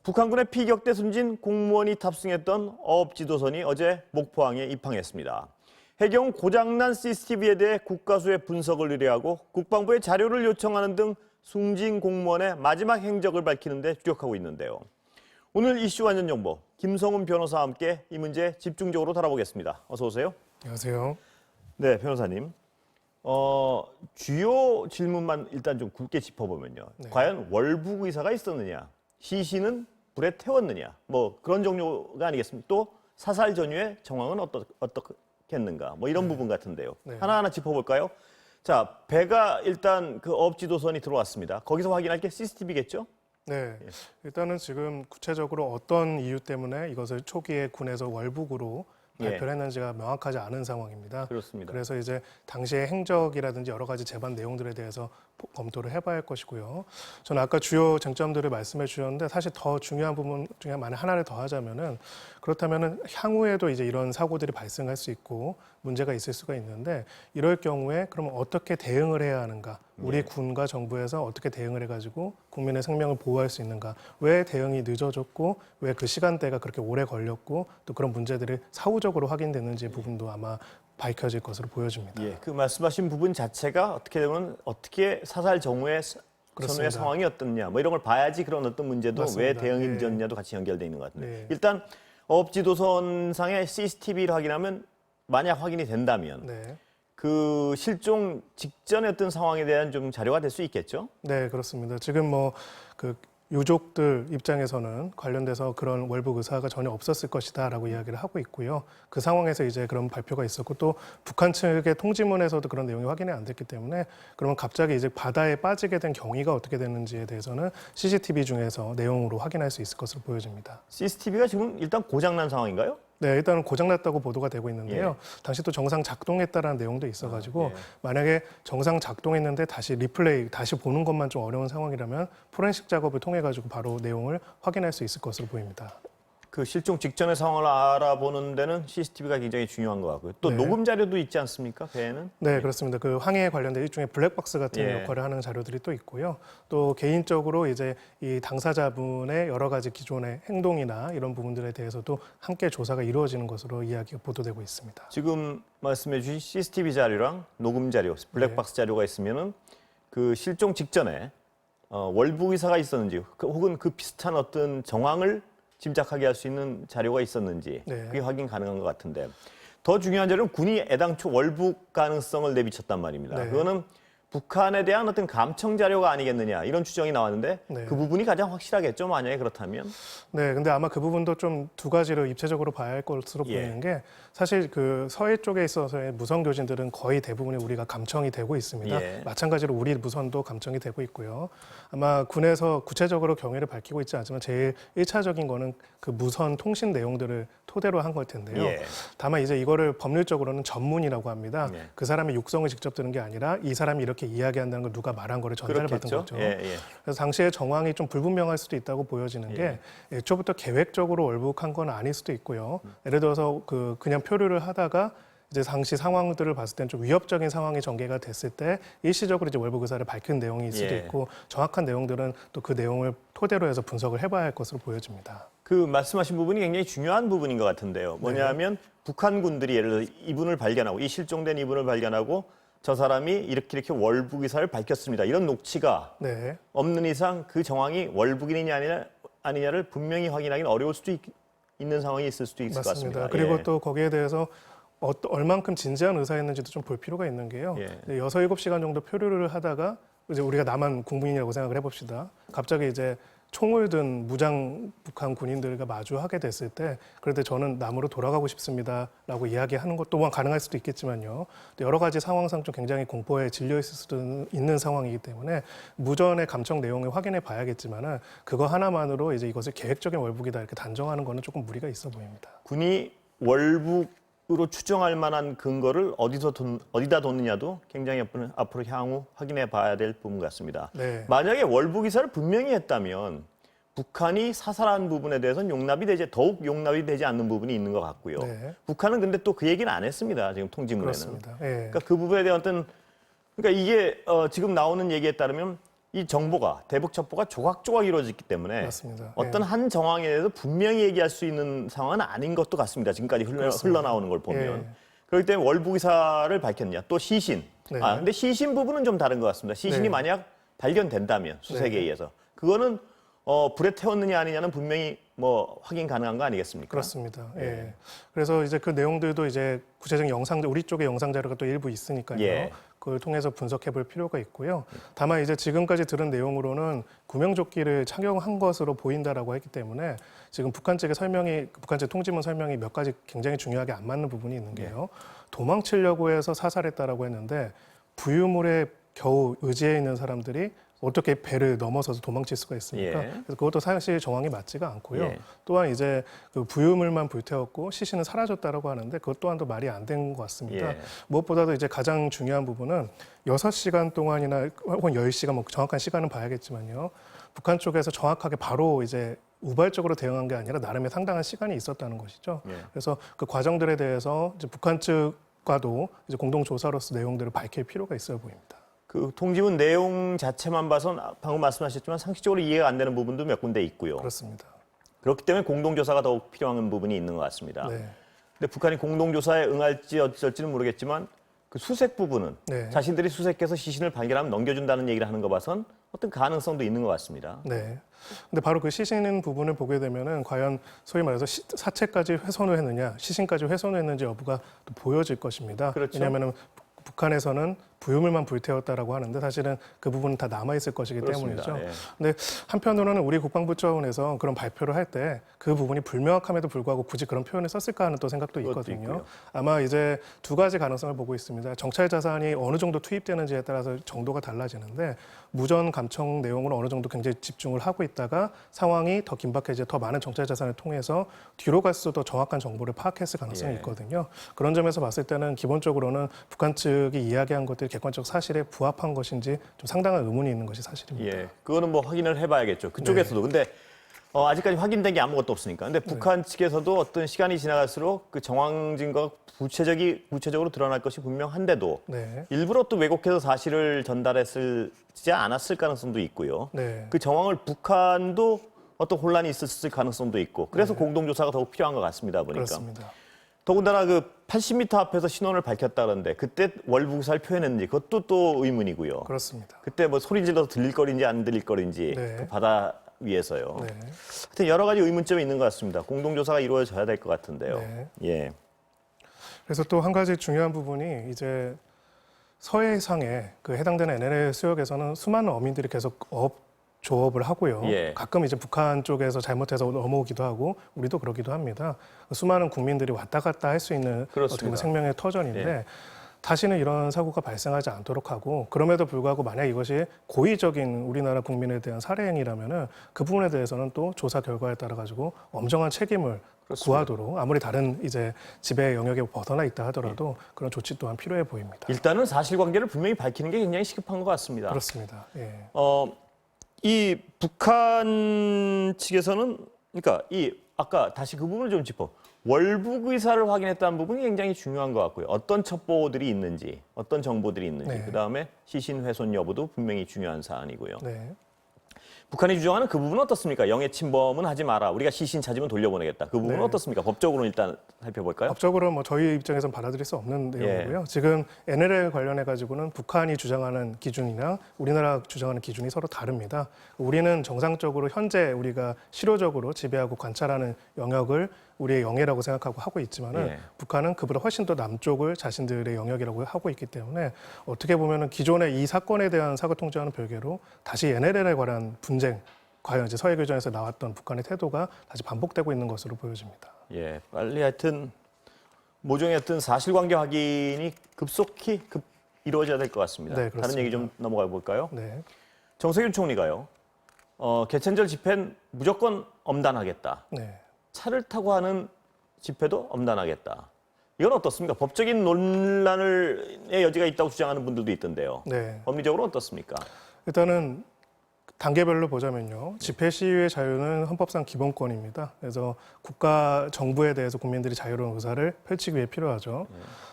북한군의 피격대 숨진 공무원이 탑승했던 어업지도선이 어제 목포항에 입항했습니다. 해경 고장난 CCTV에 대해 국가수의 분석을 의뢰하고 국방부에 자료를 요청하는 등 숨진 공무원의 마지막 행적을 밝히는 데 주력하고 있는데요. 오늘 이슈 완전 정보, 김성훈 변호사와 함께 이 문제 집중적으로 다뤄보겠습니다. 어서 오세요. 안녕하세요. 네, 변호사님. 주요 질문만 일단 좀 굵게 짚어보면요. 네. 과연 월북 의사가 있었느냐? 시신은 불에 태웠느냐? 뭐 그런 종류가 아니겠습니까? 또 사살 전후의 정황은 어떻겠는가? 뭐 이런 부분 같은데요. 네. 하나하나 짚어볼까요? 자, 배가 일단 그 어업지도선이 들어왔습니다. 거기서 확인할 게 CCTV겠죠? 네, 일단은 지금 구체적으로 어떤 이유 때문에 이것을 초기에 군에서 월북으로 발표를 했는지가 명확하지 않은 상황입니다. 그렇습니다. 그래서 이제 당시의 행적이라든지 여러 가지 재반 내용들에 대해서 검토를 해봐야 할 것이고요. 저는 아까 주요 쟁점들을 말씀해 주셨는데 사실 더 중요한 부분 중에 만약 하나를 더 하자면은 그렇다면은 향후에도 이제 이런 사고들이 발생할 수 있고 문제가 있을 수가 있는데 이럴 경우에 그러면 어떻게 대응을 해야 하는가? 우리 군과 정부에서 어떻게 대응을 해가지고 국민의 생명을 보호할 수 있는가? 왜 대응이 늦어졌고 왜 그 시간대가 그렇게 오래 걸렸고 또 그런 문제들이 사후적으로 확인됐는지 부분도 아마 밝혀질 것으로 보여집니다. 예, 그 말씀하신 부분 자체가 어떻게 되면 어떻게 사살 전후의 그렇습니다. 상황이 어떻냐, 뭐 이런 걸 봐야지 그런 어떤 문제도 맞습니다. 왜 대응이 예. 늦었냐도 같이 연결돼 있는 것 같은데 네. 일단 어업지도선상의 CCTV를 확인하면 만약 확인이 된다면 네. 그 실종 직전의 어떤 상황에 대한 좀 자료가 될 수 있겠죠? 네, 그렇습니다. 지금 뭐 그 유족들 입장에서는 관련돼서 그런 월북 의사가 전혀 없었을 것이다라고 이야기를 하고 있고요. 그 상황에서 이제 그런 발표가 있었고 또 북한 측의 통지문에서도 그런 내용이 확인이 안 됐기 때문에 그러면 갑자기 이제 바다에 빠지게 된 경위가 어떻게 되는지에 대해서는 CCTV 중에서 내용으로 확인할 수 있을 것으로 보여집니다. CCTV가 지금 일단 고장난 상황인가요? 네, 일단은 고장났다고 보도가 되고 있는데요. 예. 당시 또 정상 작동했다라는 내용도 있어가지고 예. 만약에 정상 작동했는데 다시 리플레이, 다시 보는 것만 좀 어려운 상황이라면 포렌식 작업을 통해 가지고 바로 내용을 확인할 수 있을 것으로 보입니다. 그 실종 직전의 상황을 알아보는 데는 CCTV가 굉장히 중요한 것 같고요. 또 네. 녹음 자료도 있지 않습니까? 배에는? 네, 그렇습니다. 그 항해에 관련된 일종의 블랙박스 같은 예. 역할을 하는 자료들이 또 있고요. 또 개인적으로 이제 이 당사자분의 여러 가지 기존의 행동이나 이런 부분들에 대해서도 함께 조사가 이루어지는 것으로 이야기가 보도되고 있습니다. 지금 말씀해 주신 CCTV 자료랑 녹음 자료, 블랙박스 자료가 있으면은 그 실종 직전에 월북 의사가 있었는지 혹은 그 비슷한 어떤 정황을 짐작하게 할 수 있는 자료가 있었는지 네. 그게 확인 가능한 것 같은데 더 중요한 자료는 군이 애당초 월북 가능성을 내비쳤단 말입니다. 네. 그거는 북한에 대한 어떤 감청 자료가 아니겠느냐 이런 추정이 나왔는데 네. 그 부분이 가장 확실하겠죠, 만약에 그렇다면. 네, 근데 아마 그 부분도 좀 두 가지로 입체적으로 봐야 할 것으로 예. 보이는 게 사실 그 서해 쪽에 있어서의 무선 교진들은 거의 대부분이 우리가 감청이 되고 있습니다. 예. 마찬가지로 우리 무선도 감청이 되고 있고요. 아마 군에서 구체적으로 경위를 밝히고 있지 않지만 제일 1차적인 거는 그 무선 통신 내용들을 토대로 한 걸 텐데요. 예. 다만 이제 이거를 법률적으로는 전문이라고 합니다. 예. 그 사람의 육성을 직접 들은 게 아니라 이 사람이 이렇게 이야기한다는 걸 누가 말한 거를 전달받은 그렇겠죠. 거죠. 예, 예. 그래서 당시의 정황이 좀 불분명할 수도 있다고 보여지는 게 애초부터 계획적으로 월북한 건 아닐 수도 있고요. 예를 들어서 그냥 표류를 하다가 이제 당시 상황들을 봤을 때는 좀 위협적인 상황이 전개가 됐을 때 일시적으로 이제 월북 의사를 밝힌 내용일 수도 예. 있고 정확한 내용들은 또 그 내용을 토대로 해서 분석을 해봐야 할 것으로 보여집니다. 그 말씀하신 부분이 굉장히 중요한 부분인 것 같은데요. 뭐냐면 북한 군들이 예를 들어 이분을 발견하고 이 실종된 이분을 발견하고 저 사람이 이렇게 월북 의사를 밝혔습니다. 이런 녹취가 네, 없는 이상 그 정황이 월북인이냐 아니냐를 분명히 확인하기는 어려울 수도 있는 상황이 있을 수도 있을 것 맞습니다. 같습니다. 그리고 예. 또 거기에 대해서 얼만큼 진지한 의사였는지도 좀 볼 필요가 있는 게요. 예. 6, 7시간 정도 표류를 하다가 이제 우리가 남한 국민이라고 생각을 해봅시다. 갑자기 이제 총을 든 무장 북한 군인들과 마주하게 됐을 때 그런데 저는 남으로 돌아가고 싶습니다라고 이야기하는 것 또한 가능할 수도 있겠지만요. 또 여러 가지 상황상 좀 굉장히 공포에 질려 있을 수도 있는 상황이기 때문에 무전의 감청 내용을 확인해 봐야겠지만은 그거 하나만으로 이제 이것을 계획적인 월북이다 이렇게 단정하는 거는 조금 무리가 있어 보입니다. 군이 월북으로 추정할 만한 근거를 어디다 뒀느냐도 굉장히 앞으로 향후 확인해 봐야 될 부분 같습니다. 네. 만약에 월북 의사를 분명히 했다면 북한이 사살한 부분에 대해서는 더욱 용납이 되지 않는 부분이 있는 것 같고요. 네. 북한은 근데 또 그 얘기는 안 했습니다. 지금 통지문에는. 그렇습니다. 예. 그러니까 그 부분에 대한 어떤 그러니까 이게 지금 나오는 얘기에 따르면 이 정보가 대북 첩보가 조각조각 이루어졌기 때문에 맞습니다. 어떤 한 정황에 대해서 분명히 얘기할 수 있는 상황은 아닌 것도 같습니다. 지금까지 흘러나오는 걸 보면. 예. 그렇기 때문에 월북 의사를 밝혔냐. 또 시신. 네. 근데 시신 부분은 좀 다른 것 같습니다. 시신이 네. 만약 발견된다면 수색에 네. 의해서 그거는 불에 태웠느냐 아니냐는 분명히 뭐 확인 가능한 거 아니겠습니까? 그렇습니다. 예. 예. 그래서 이제 그 내용들도 이제 구체적인 영상, 우리 쪽의 영상 자료가 또 일부 있으니까요. 예. 그걸 통해서 분석해볼 필요가 있고요. 다만 이제 지금까지 들은 내용으로는 구명조끼를 착용한 것으로 보인다라고 했기 때문에 지금 북한 측의 설명이, 북한 측 통지문 설명이 몇 가지 굉장히 중요하게 안 맞는 부분이 있는 게요. 도망치려고 해서 사살했다라고 했는데 부유물에 겨우 의지해 있는 사람들이 어떻게 배를 넘어서서 도망칠 수가 있습니까? 예. 그래서 그것도 사실 정황이 맞지가 않고요. 예. 또한 이제 그 부유물만 불태웠고 시신은 사라졌다라고 하는데 그것 또한도 말이 안 된 것 같습니다. 예. 무엇보다도 이제 가장 중요한 부분은 6시간 동안이나 혹은 10시간, 뭐 정확한 시간은 봐야겠지만요. 북한 쪽에서 정확하게 바로 이제 우발적으로 대응한 게 아니라 나름의 상당한 시간이 있었다는 것이죠. 예. 그래서 그 과정들에 대해서 이제 북한 측과도 이제 공동 조사로서 내용들을 밝힐 필요가 있어 보입니다. 그 통지문 내용 자체만 봐선 방금 말씀하셨지만 상식적으로 이해가 안 되는 부분도 몇 군데 있고요. 그렇습니다. 그렇기 때문에 공동조사가 더욱 필요한 부분이 있는 것 같습니다. 네. 근데 북한이 공동조사에 응할지 어쩔지는 모르겠지만 그 수색 부분은 네. 자신들이 수색해서 시신을 발견하면 넘겨준다는 얘기를 하는 거 봐선 어떤 가능성도 있는 것 같습니다. 네. 근데 바로 그 시신 부분을 보게 되면은 과연 소위 말해서 사체까지 훼손을 했느냐, 시신까지 훼손을 했는지 여부가 또 보여질 것입니다. 그렇죠. 왜냐하면은 북한에서는 부유물만 불태웠다라고 하는데 사실은 그 부분은 다 남아 있을 것이기 그렇습니다. 때문이죠. 예. 근데 한편으로는 우리 국방부 차원에서 그런 발표를 할 때 그 부분이 불명확함에도 불구하고 굳이 그런 표현을 썼을까 하는 또 생각도 그것도 있거든요. 있고요. 아마 이제 두 가지 가능성을 보고 있습니다. 정찰 자산이 어느 정도 투입되는지에 따라서 정도가 달라지는데 무전 감청 내용으로 어느 정도 굉장히 집중을 하고 있다가 상황이 더 긴박해져 더 많은 정찰 자산을 통해서 뒤로 갈수록 더 정확한 정보를 파악했을 가능성이 예. 있거든요. 그런 점에서 봤을 때는 기본적으로는 북한 측이 이야기한 것들이 객관적 사실에 부합한 것인지 좀 상당한 의문이 있는 것이 사실입니다. 예, 그거는 뭐 확인을 해봐야겠죠. 그쪽에서도. 근데 아직까지 확인된 게 아무것도 없으니까. 근데 북한 측에서도 어떤 시간이 지나갈수록 그 정황 증거가 구체적으로 드러날 것이 분명한데도 네. 일부러 또 왜곡해서 사실을 전달했을지 않았을 가능성도 있고요. 네. 그 정황을 북한도 어떤 혼란이 있었을 가능성도 있고 그래서 공동조사가 더욱 필요한 것 같습니다. 보니까. 그렇습니다. 더군다나 그 80m 앞에서 신원을 밝혔다는데 그때 월북사를 표현했는지 그것도 또 의문이고요. 그렇습니다. 그때 뭐 소리 질러서 들릴 거리인지 안 들릴 거리인지 네. 그 바다 위에서요. 네. 하여튼 여러 가지 의문점이 있는 것 같습니다. 공동조사가 이루어져야 될 것 같은데요. 네. 예. 그래서 또 한 가지 중요한 부분이 이제 서해상에 그 해당되는 NLL 수역에서는 수많은 어민들이 계속 조업을 하고요. 예. 가끔 이제 북한 쪽에서 잘못해서 넘어오기도 하고 우리도 그러기도 합니다. 수많은 국민들이 왔다 갔다 할 수 있는 그렇습니다. 어떻게 보면 생명의 터전인데 예. 다시는 이런 사고가 발생하지 않도록 하고 그럼에도 불구하고 만약 이것이 고의적인 우리나라 국민에 대한 살해행위라면은 그 부분에 대해서는 또 조사 결과에 따라 가지고 엄정한 책임을 그렇습니다. 구하도록 아무리 다른 이제 지배 영역에 벗어나 있다 하더라도 그런 조치 또한 필요해 보입니다. 일단은 사실관계를 분명히 밝히는 게 굉장히 시급한 것 같습니다. 그렇습니다. 예. 이 북한 측에서는 그러니까 이 아까 다시 그 부분을 좀 짚어 월북 의사를 확인했다는 부분이 굉장히 중요한 것 같고요. 어떤 첩보들이 있는지, 어떤 정보들이 있는지, 네. 그 다음에 시신 훼손 여부도 분명히 중요한 사안이고요. 네. 북한이 주장하는 그 부분은 어떻습니까? 영해 침범은 하지 마라. 우리가 시신 찾으면 돌려보내겠다. 그 부분은 네. 어떻습니까? 법적으로는 일단 살펴볼까요? 법적으로 뭐 저희 입장에서는 받아들일 수 없는 내용이고요. 지금 NLL 관련해 가지고는 북한이 주장하는 기준이나 우리나라 주장하는 기준이 서로 다릅니다. 우리는 정상적으로 현재 우리가 실효적으로 지배하고 관찰하는 영역을 우리의 영해라고 생각하고 하고 있지만은 예. 북한은 그보다 훨씬 더 남쪽을 자신들의 영역이라고 하고 있기 때문에 어떻게 보면은 기존의 이 사건에 대한 사고 통제와는 별개로 다시 NLL에 관한 분쟁, 과연 이제 서해 교전에서 나왔던 북한의 태도가 다시 반복되고 있는 것으로 보여집니다. 예, 빨리 하여튼 모종의 어떤 사실관계 확인이 급속히 이루어져야 될 것 같습니다. 네, 다른 얘기 좀 넘어가 볼까요? 네. 정세균 총리가요. 개천절 집회는 무조건 엄단하겠다. 네. 차를 타고 하는 집회도 엄단하겠다. 이건 어떻습니까? 법적인 논란의 여지가 있다고 주장하는 분들도 있던데요. 네. 법리적으로 어떻습니까? 일단은 단계별로 보자면요. 집회 시위의 자유는 헌법상 기본권입니다. 그래서 국가 정부에 대해서 국민들이 자유로운 의사를 펼치기 위해 필요하죠.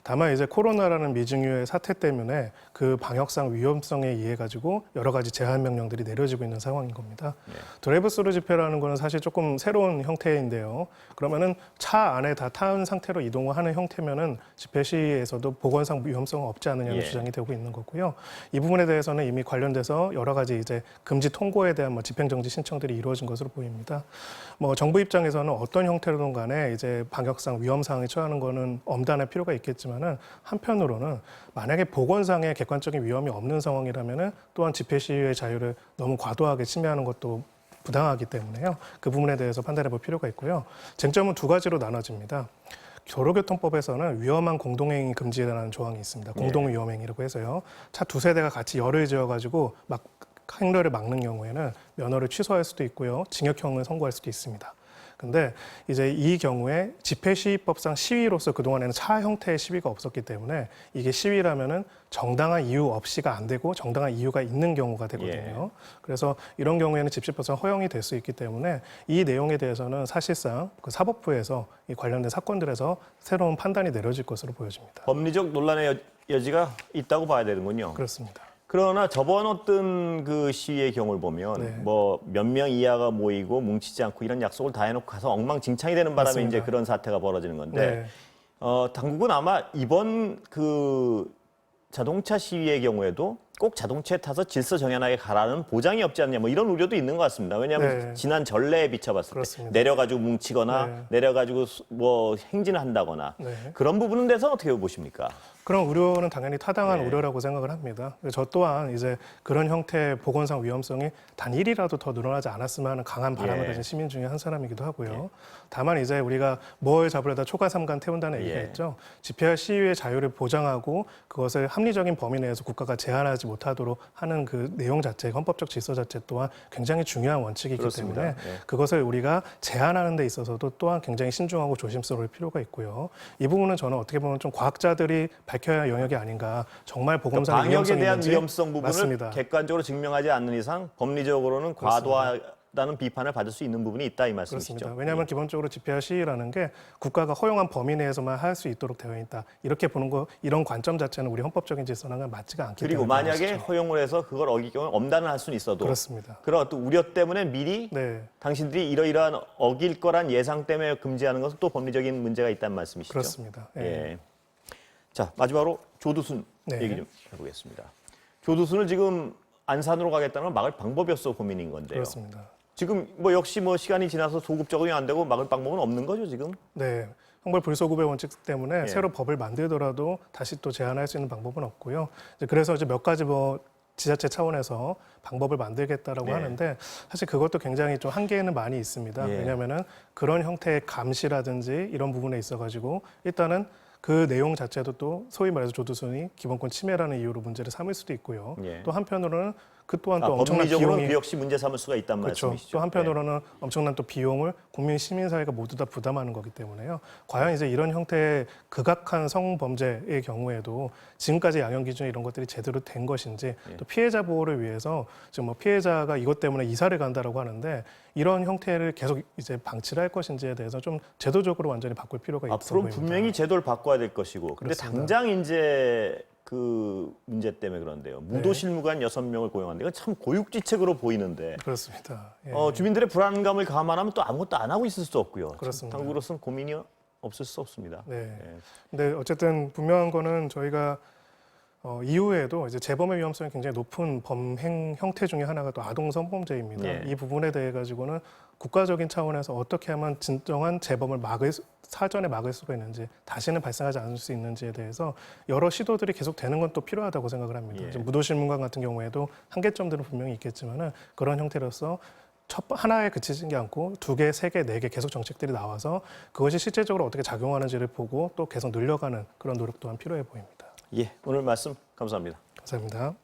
다만 이제 코로나라는 미증유의 사태 때문에 그 방역상 위험성에 의해 가지고 여러 가지 제한 명령들이 내려지고 있는 상황인 겁니다. 드라이브 스루 집회라는 거는 사실 조금 새로운 형태인데요. 그러면은 차 안에 다 타은 상태로 이동을 하는 형태면은 집회 시에서도 보건상 위험성은 없지 않느냐는 주장이 되고 있는 거고요. 이 부분에 대해서는 이미 관련돼서 여러 가지 이제 금지 통고에 대한 집행정지 신청들이 이루어진 것으로 보입니다. 정부 입장에서는 어떤 형태로든 간에 이제 방역상 위험 사항에 처하는 거는 엄단할 필요가 있겠지만은 한편으로는 만약에 보건상의 객관적인 위험이 없는 상황이라면은 또한 집회 시위의 자유를 너무 과도하게 침해하는 것도 부당하기 때문에요. 그 부분에 대해서 판단해 볼 필요가 있고요. 쟁점은 두 가지로 나눠집니다. 도로교통법에서는 위험한 공동행위 금지라는 조항이 있습니다. 공동위험행위라고 해서요. 차 두세 대가 같이 열을 지어가지고 막 행렬을 막는 경우에는 면허를 취소할 수도 있고요. 징역형을 선고할 수도 있습니다. 근데 이제 이 경우에 집회시위법상 시위로서 그동안에는 차 형태의 시위가 없었기 때문에 이게 시위라면은 정당한 이유 없이가 안 되고 정당한 이유가 있는 경우가 되거든요. 그래서 이런 경우에는 집시법상 허용이 될 수 있기 때문에 이 내용에 대해서는 사실상 그 사법부에서 이 관련된 사건들에서 새로운 판단이 내려질 것으로 보여집니다. 법리적 논란의 여지가 있다고 봐야 되는군요. 그렇습니다. 그러나 저번 어떤 그 시위의 경우를 보면 몇 명 이하가 모이고 뭉치지 않고 이런 약속을 다 해놓고 가서 엉망진창이 되는 바람에 맞습니다. 이제 그런 사태가 벌어지는 건데 당국은 아마 이번 그 자동차 시위의 경우에도 꼭 자동차에 타서 질서 정연하게 가라는 보장이 없지 않냐 이런 우려도 있는 것 같습니다. 왜냐하면 지난 전례에 비춰봤을 그렇습니다. 때 내려가지고 뭉치거나 내려가지고 행진을 한다거나 그런 부분에 대해서 어떻게 보십니까? 그런 우려는 당연히 타당한 우려라고 생각을 합니다. 저 또한 이제 그런 형태의 보건상 위험성이 단 1이라도 더 늘어나지 않았으면 하는 강한 바람을 가진 시민 중에 한 사람이기도 하고요. 다만 이제 우리가 뭘 잡으려다 초가삼간 태운다는 얘기가 있죠. 집회와 시위의 자유를 보장하고 그것을 합리적인 범위 내에서 국가가 제한하지 못하도록 하는 그 내용 자체, 헌법적 질서 자체 또한 굉장히 중요한 원칙이기 그렇습니다. 때문에 그것을 우리가 제한하는 데 있어서도 또한 굉장히 신중하고 조심스러울 필요가 있고요. 이 부분은 저는 어떻게 보면 좀 과학자들이 밝혀야 할 영역이 아닌가. 정말 보건상 방역에 위험성이 대한 있는지 위험성 부분을 맞습니다. 객관적으로 증명하지 않는 이상 법리적으로는 과도하다는 비판을 받을 수 있는 부분이 있다 이 말씀이시죠? 그렇습니다. 왜냐하면 기본적으로 집회와 시위라는 게 국가가 허용한 범위 내에서만 할 수 있도록 되어 있다. 이렇게 보는 거 이런 관점 자체는 우리 헌법적인 질서랑 맞지가 않기 그리고 때문에 만약에 허용을 해서 그걸 어길 경우 엄단을 할 수는 있어도 그렇습니다. 그런 어떤 우려 때문에 미리 당신들이 이러이러한 어길 거란 예상 때문에 금지하는 것은 또 법리적인 문제가 있다는 말씀이시죠? 그렇습니다. 예. 자, 마지막으로 조두순 얘기 좀 해보겠습니다. 조두순을 지금 안산으로 가겠다는 건 막을 방법이었어 고민인 건데요. 그렇습니다. 지금 역시 시간이 지나서 소급 적용이 안 되고 막을 방법은 없는 거죠 지금? 네. 형벌 불소급의 원칙 때문에 새로 법을 만들더라도 다시 또 제한할 수 있는 방법은 없고요. 그래서 이제 몇 가지 지자체 차원에서 방법을 만들겠다라고 하는데 사실 그것도 굉장히 좀 한계는 많이 있습니다. 왜냐하면은 그런 형태의 감시라든지 이런 부분에 있어가지고 일단은 그 내용 자체도 또 소위 말해서 조두순이 기본권 침해라는 이유로 문제를 삼을 수도 있고요. 또 한편으로는 그 또한 또 엄청난 법리적으로 비용이 그 역시 문제 삼을 수가 있다는 그렇죠. 말씀이시죠. 또 한편으로는 엄청난 또 비용을 국민 시민사회가 모두 다 부담하는 거기 때문에요. 과연 이제 이런 형태의 극악한 성범죄의 경우에도 지금까지 양형 기준 이런 것들이 제대로 된 것인지 또 피해자 보호를 위해서 지금 피해자가 이것 때문에 이사를 간다라고 하는데 이런 형태를 계속 이제 방치를 할 것인지에 대해서 좀 제도적으로 완전히 바꿀 필요가 있어 보입니다. 앞으로 분명히 제도를 바꿔야 될 것이고, 근데 그렇습니다. 당장 이제 그 문제 때문에 그런데요. 무도실무관 6명을 고용한데 이건 참 고육지책으로 보이는데 그렇습니다. 주민들의 불안감을 감안하면 또 아무것도 안 하고 있을 수 없고요. 그렇습니다. 당국으로서는 고민이 없을 수 없습니다. 근데 어쨌든 분명한 거는 저희가 이후에도 이제 재범의 위험성이 굉장히 높은 범행 형태 중에 하나가 또 아동 성범죄입니다. 이 부분에 대해 가지고는 국가적인 차원에서 어떻게 하면 진정한 재범을 사전에 막을 수가 있는지 다시는 발생하지 않을 수 있는지에 대해서 여러 시도들이 계속 되는 건 또 필요하다고 생각을 합니다. 지금 무도실문관 같은 경우에도 한계점들은 분명히 있겠지만은 그런 형태로서 하나에 그치지 않고 2개, 3개, 4개 계속 정책들이 나와서 그것이 실제적으로 어떻게 작용하는지를 보고 또 계속 늘려가는 그런 노력 또한 필요해 보입니다. 오늘 말씀 감사합니다. 감사합니다.